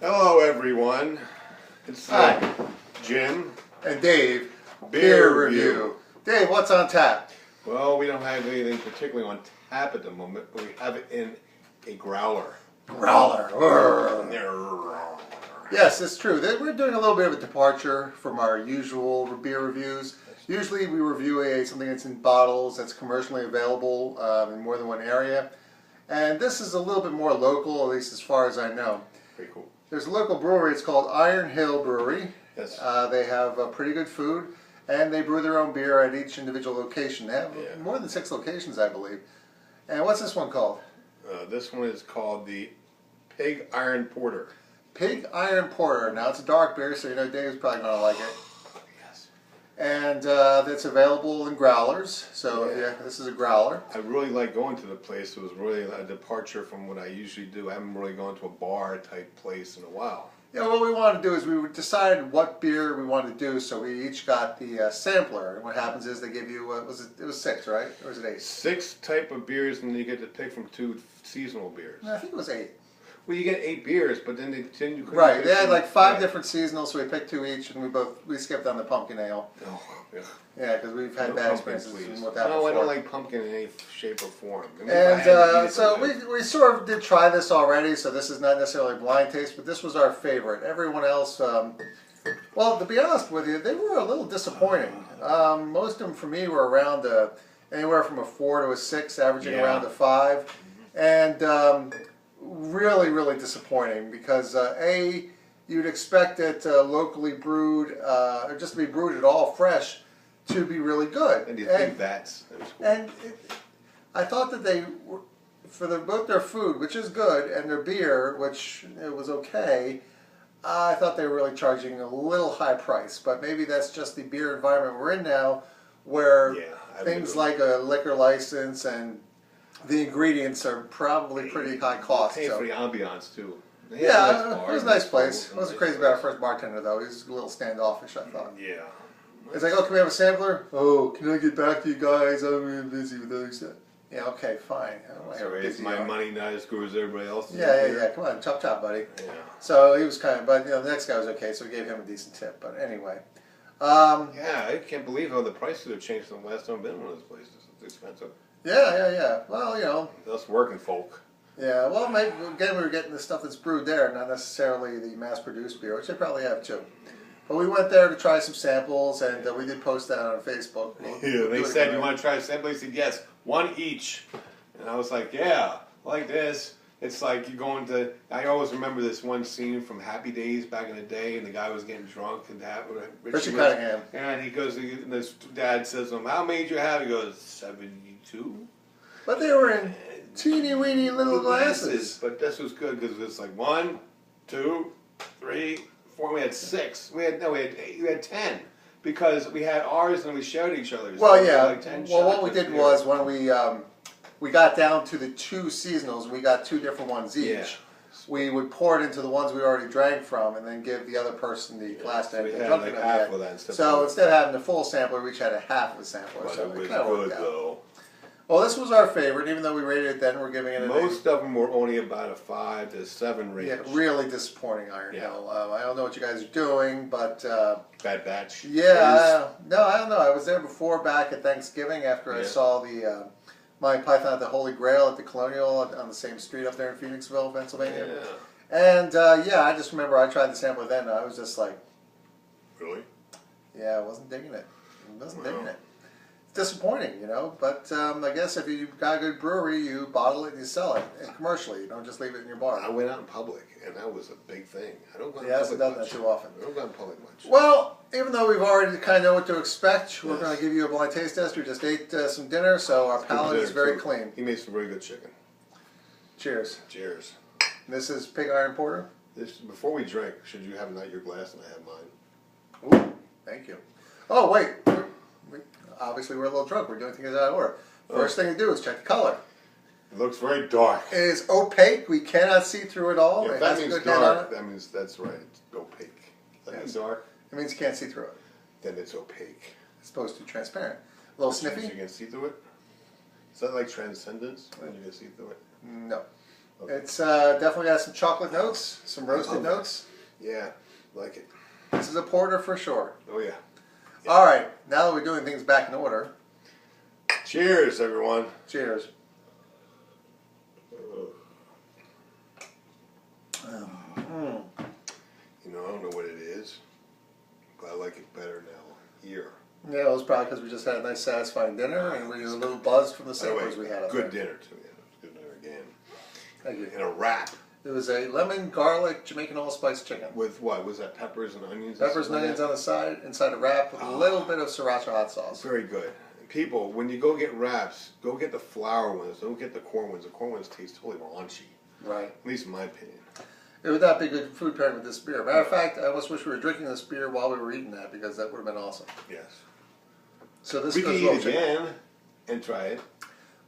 Hello, everyone. It's Jim and Dave. Beer Review. Dave, what's on tap? Well, we don't have anything particularly on tap at the moment, but we have it in a growler. Growler. Yes, it's true. We're doing a little bit of a departure from our usual beer reviews. Usually we review something that's in bottles, that's commercially available in more than one area. And this is a little bit more local, at least as far as I know. Pretty cool. There's a local brewery, it's called Iron Hill Brewery. Yes. They have pretty good food, and they brew their own beer at each individual location. They have more than 6 locations, I believe. And what's this one called? This one is called the Pig Iron Porter. Pig Iron Porter. Now, it's a dark beer, so you know Dave's probably going to like it. Yes. And it's available in growlers, so yeah, this is a growler. I really like going to the place. It was really a departure from what I usually do. I haven't really gone to a bar type place in a while. Yeah, what we wanted to do is we decided what beer we wanted to do, so we each got the sampler. And what happens is they give you, it was 6, right? Or was it 8? 6 type of beers, and you get to pick from 2 seasonal beers. No, I think it was 8. Well, you get 8 beers, but then you couldn't. Right, they had like 5 different seasonals, so we picked 2 each, and we skipped on the pumpkin ale. Oh, yeah. Yeah, because we've had bad experiences with that No, before. I don't like pumpkin in any shape or form. I mean, And so we sort of did try this already, so this is not necessarily a blind taste, but this was our favorite. Everyone else, well, to be honest with you, they were a little disappointing. Most of them for me were around anywhere from a 4 to a 6, averaging around a 5. And really, really disappointing because you'd expect it locally brewed, or just to be brewed at all fresh, to be really good. And you think that's cool. And I thought that they were, for both their food, which is good, and their beer, which it was okay, I thought they were really charging a little high price. But maybe that's just the beer environment we're in now, where things like a liquor license and the ingredients are probably pretty high cost. Pay for the ambiance too. Yeah, it was a nice place. It wasn't crazy about our first bartender though. He was a little standoffish, I thought. Yeah. It's like, oh, can we have a sampler? Oh, can I get back to you guys? I'm really busy with other stuff. Yeah, okay, fine. So it's my money, not as good as everybody else's. Yeah. Come on, chop, buddy. Yeah. So he was kind of, but the next guy was okay, so we gave him a decent tip. But anyway. Yeah, I can't believe how the prices have changed from the last time I've been in one of those places. It's expensive. Yeah. Well, Us working folk. Yeah, well, maybe, again, we were getting the stuff that's brewed there, not necessarily the mass-produced beer, which they probably have too. But we went there to try some samples, and we did post that on Facebook. They said, you want to try a sample? He said, yes, 1 each. And I was like, yeah, like this. It's like you're going to, I always remember this one scene from Happy Days back in the day, and the guy was getting drunk, and Richie Cunningham. And he goes, and his dad says to him, how many did you have? He goes, 72. But they were in teeny weeny little glasses. But this was good because it's like 1, 2, 3, 4. We had 6. We had 10 because we had ours and we shared each other's. Well, so yeah. Like 10 well, what we did was when we got down to the 2 seasonals, we got 2 different ones each. Yeah. We would pour it into the ones we already drank from, and then give the other person the glass to drink like half of that. So instead of having the full sampler, we each had a half of a sampler. But so it was kind of good though. Well, this was our favorite, even though we rated it then, we're giving it Most of them were only about a 5 to 7 range. Yeah, really disappointing Iron Hill. I don't know what you guys are doing, but... Bad batch. Yeah, no, I don't know. I was there before back at Thanksgiving after I saw the Monty Python at the Holy Grail at the Colonial on the same street up there in Phoenixville, Pennsylvania. Yeah. And I just remember I tried the sampler then, and I was just like... Really? Yeah, I wasn't digging it. Digging it. Disappointing, but I guess if you've got a good brewery, you bottle it and you sell it commercially. You don't just leave it in your bar. I went out in public, and that was a big thing. I don't go out in public done that too often. I don't go out in public much. Well, even though we've already kind of know what to expect, we're going to give you a blind taste test. We just ate some dinner, so our palate is very clean. He made some very good chicken. Cheers. Cheers. This is Pig Iron Porter. Before we drink, should you have not your glass and I have mine? Ooh, thank you. Oh, wait. Obviously, we're a little drunk. We're doing things out of order. First thing to do is check the color. It looks very dark. It is opaque. We cannot see through it all. If that means dark, that means that's right. It's opaque. That means dark. It means you can't see through it. Then it's opaque. It's supposed to be transparent. A little sniffy. You can see through it? Is that like transcendence when you can see through it? No. Okay. It's definitely got some chocolate notes, some roasted notes. Yeah, like it. This is a porter for sure. Oh yeah. All right, now that we're doing things back in order. Cheers, everyone. Cheers. You know, I don't know what it is, but I like it better now. Here. Yeah, it was probably because we just had a nice, satisfying dinner, and we were a little buzzed from the samplers we had up good there. dinner too. Yeah, good dinner again. Thank you. And a wrap. It was a lemon, garlic, Jamaican allspice chicken. With what? Was that peppers and onions? Peppers and onions on the side, inside a wrap with a little bit of sriracha hot sauce. Very good. People, when you go get wraps, go get the flour ones. Don't get the corn ones. The corn ones taste totally raunchy. Right. At least in my opinion. It would not be good food pairing with this beer. Matter of fact, I almost wish we were drinking this beer while we were eating that because that would have been awesome. Yes. So this We can goes eat well again and try it.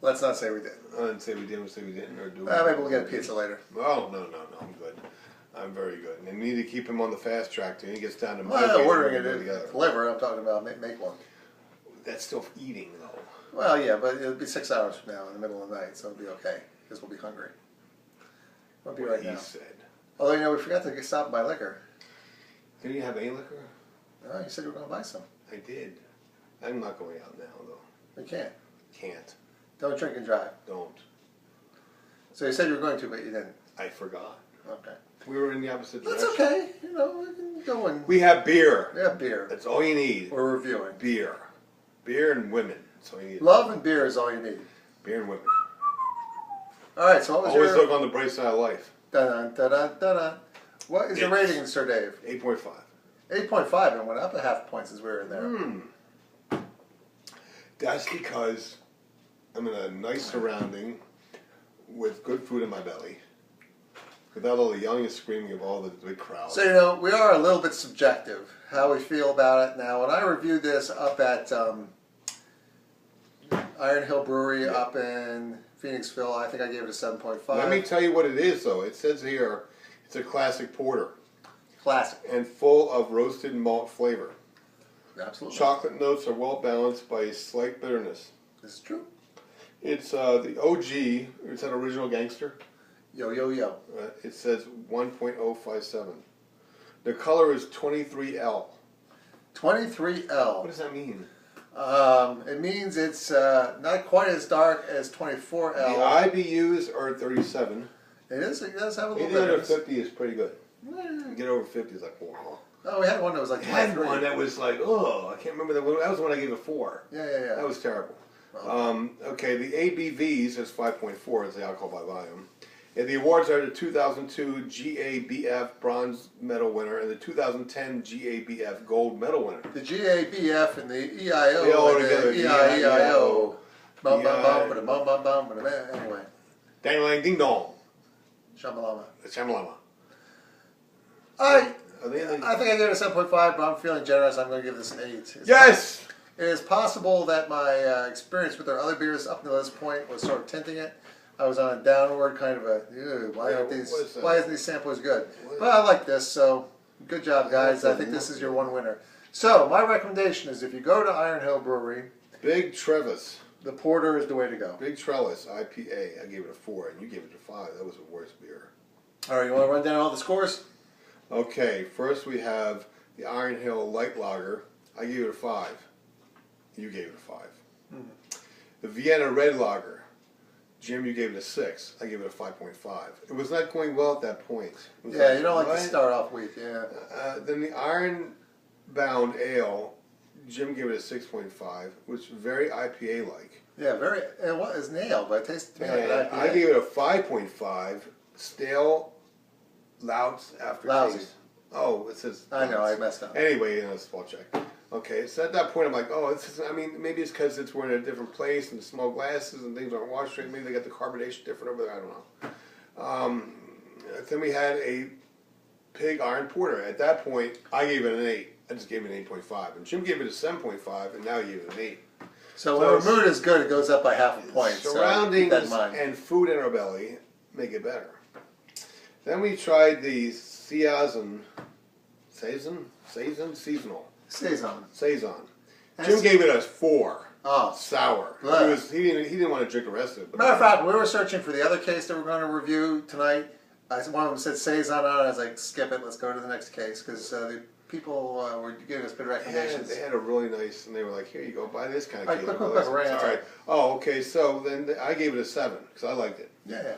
Let's not say we did. I didn't say we did. We'll say we didn't. Or do we? Maybe we'll get a pizza later. Oh, no. I'm good. I'm very good. And you need to keep him on the fast track till he gets down to my Well, weight. ordering it Together. deliver. I'm talking about make one. That's still eating, though. Well, yeah, but it'll be 6 hours from now in the middle of the night, so it'll be okay because we'll be hungry. We'll be right He now. said. Although, you know, we forgot to stop and buy liquor. Did you have any liquor? Oh, you said you were going to buy some. I did. I'm not going out now, though. We can't. Can't. Don't drink and drive. Don't. So you said you were going to, but you didn't. I forgot. Okay. We were in the opposite That's direction. okay. You know, we can go and... We have beer. We have beer. That's all you need. We're reviewing. Beer. Beer and women. That's all you need. Love and beer is all you need. Beer and women. All right, so what was Always your... look on the bright side of life. Dun, dun, dun, dun, dun. What is the rating, Sir Dave? 8.5. 8.5, and went up a half point since we were in there. That's because I'm in a nice surrounding with good food in my belly. Without all the yelling and screaming of all the big crowd. So, you know, we are a little bit subjective, how we feel about it now. When I reviewed this up at Iron Hill Brewery up in Phoenixville, I think I gave it a 7.5. Let me tell you what it is, though. It says here it's a classic porter. Classic. And full of roasted malt flavor. Absolutely. Chocolate notes are well balanced by a slight bitterness. This is true. It's the OG. It's an original gangster. Yo, yo, yo. It says 1.057. The color is 23L. 23L. What does that mean? It means it's not quite as dark as 24L. The IBUs are 37. It is. It does have a little Anything under bitterness. 50 is pretty good. Get over 50 is like, whoa. Oh, we had one that was like I had 23. one that was like, oh, I can't remember that one. That was the one I gave a 4. Yeah. That was terrible. Well. Okay, the ABVs is 5.4 is the alcohol by volume. And the awards are the 2002 GABF Bronze Medal winner and the 2010 GABF Gold Medal winner. The GABF and the EIO They all and together, the EIEIO. Bum, bum, bum, EI. bum, bum, bum, bum, anyway. Dang lang ding dong. Shamalama. Shamalama. I Are they think I gave it a 7.5, but I'm feeling generous. I'm going to give this an 8. Yes! It is possible that my experience with our other beers up to this point was sort of tinting it. I was on a downward kind of a, why isn't these samplers good? But I like this, so good job, guys. I think this is your one winner. So my recommendation is if you go to Iron Hill Brewery, Big Trellis. the porter is the way to go. Big Trellis IPA. I gave it a 4 and you gave it a 5. That was the worst beer. All right, you want to run down all the scores? Okay, first we have the Iron Hill Light Lager. I gave it a 5. You gave it a 5. The Vienna Red Lager. Jim, you gave it a 6. I gave it a 5.5. It was not going well at that point. Yeah, you don't like to start off weak, yeah. Then the Iron Bound Ale, Jim gave it a 6.5, which was very IPA-like. Yeah, very, and what is nailed, but it tastes to me like an IPA. I gave it a 5.5, stale, loud aftertaste. Lousy. Oh, it says... I know, I messed up. Anyway, spell check. Okay, so at that point I'm like, oh, maybe it's because we're in a different place and small glasses and things aren't washed straight. Maybe they got the carbonation different over there. I don't know. Then we had a Pig Iron Porter. At that point, I gave it an 8. I just gave it an 8.5. And Jim gave it a 7.5, and now he gave it an 8. So when our mood is good, it goes up by half a point. Surroundings so keep that in mind. and food in our belly make it better. Then we tried the Seasonal. Saison. Jim That's- gave it a 4. Oh, sour. Bleh. He didn't want to drink the rest of it. But matter of fact, we were searching for the other case that we're going to review tonight. One of them said Saison on it. I was like, skip it. Let's go to the next case because the people were giving us good recommendations. They had a really nice, and they were like, "Here you go, buy this kind of case." Quick, all right. Oh, okay. So then I gave it a 7 because I liked it. Yeah.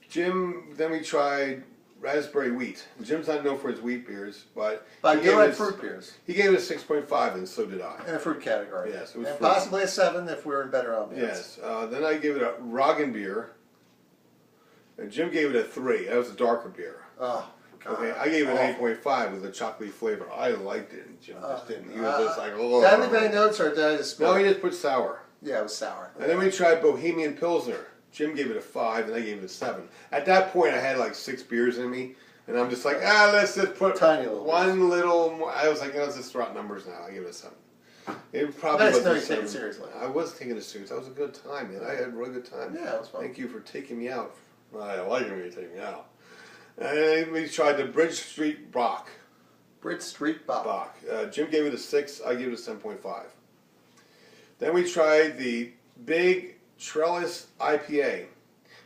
Jim. Then we tried raspberry wheat. Jim's not known for his wheat beers, but I do like fruit beers. He gave it a 6.5, and so did I. In the fruit category. Yes, it was and fruit. possibly a 7 if we were in better ambiance. Yes. Then I gave it a Roggen beer, and Jim gave it a 3. That was a darker beer. Oh. God. Okay, I gave it an 8.5 with a chocolatey flavor. I liked it, and Jim just didn't. He was just like, oh. Did I leave any notes or did I just... No, he just put sour. Yeah, it was sour. And then we tried Bohemian Pilsner. Jim gave it a 5, and I gave it a 7. At that point, I had like 6 beers in me, and I'm just like, let's just put tiny little one little more. I was like, let's just throw out numbers now. I give it a 7. It probably nice, wasn't no, you take it seriously. I was taking it seriously. That was a good time, man. I had a really good time. Yeah, it was fun. Thank you for taking me out. I like it when you take me out. And then we tried the Bridge Street Bach. Bridge Street Bach. Jim gave it a 6. I gave it a 7.5. Then we tried the Big Trellis IPA.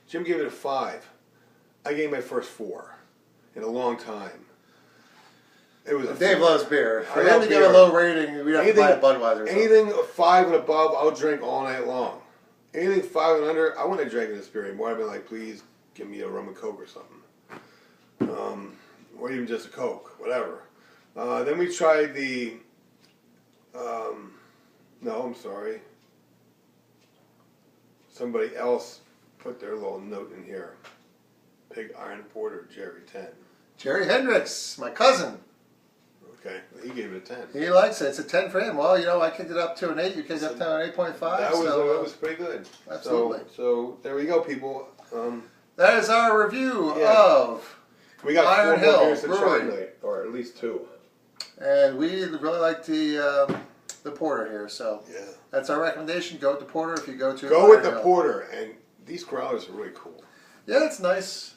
Jim gave it a 5. I gave my first 4 in a long time. It was Dave loves beer. For I him love to give beer. a low rating, we'd have to buy a Budweiser. Or anything 5 and above, I'll drink all night long. Anything 5 and under, I wouldn't have drank this beer anymore. I'd been like, please give me a rum and Coke or something. Or even just a Coke, whatever. Then we tried the, no, I'm sorry. Somebody else put their little note in here. Pig Iron Porter, Jerry 10. Jerry Hendricks, my cousin. Okay, he gave it a 10. He likes it. It's a 10 for him. Well, you know, I kicked it up to an 8. You kicked it up to an 8.5. That was pretty good. Absolutely. So there we go, people. That is our review of we got Iron 4 more Hill beers to try Brewery. tonight, or at least 2. And we really like the porter here. So Yeah. that's our recommendation. Go with the porter if you go to Go with Iron the Hill. porter, and these growlers are really cool. Yeah, it's nice.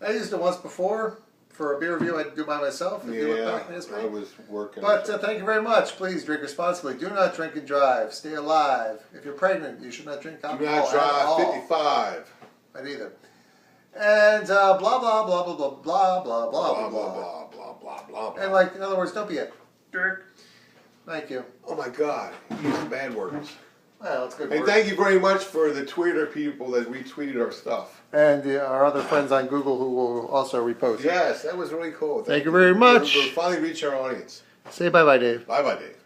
I used it once before for a beer review I had to do by myself. If you look back in history. I was working. But thank you very much. Please drink responsibly. Do not drink and drive. Stay alive. If you're pregnant, you should not drink alcohol. Do not at all. drive 55. Not either. And blah blah blah blah blah blah blah blah blah Blah, blah blah, blah, blah, blah, blah. And like in other words, don't be a jerk. Thank you. Oh my God, use bad words. Well, it's good. And work. thank you very much for the Twitter people that retweeted our stuff. And our other friends on Google who will also repost. Yes, that was really cool. Thank you very much. We'll finally reach our audience. Say bye bye, Dave. Bye bye, Dave.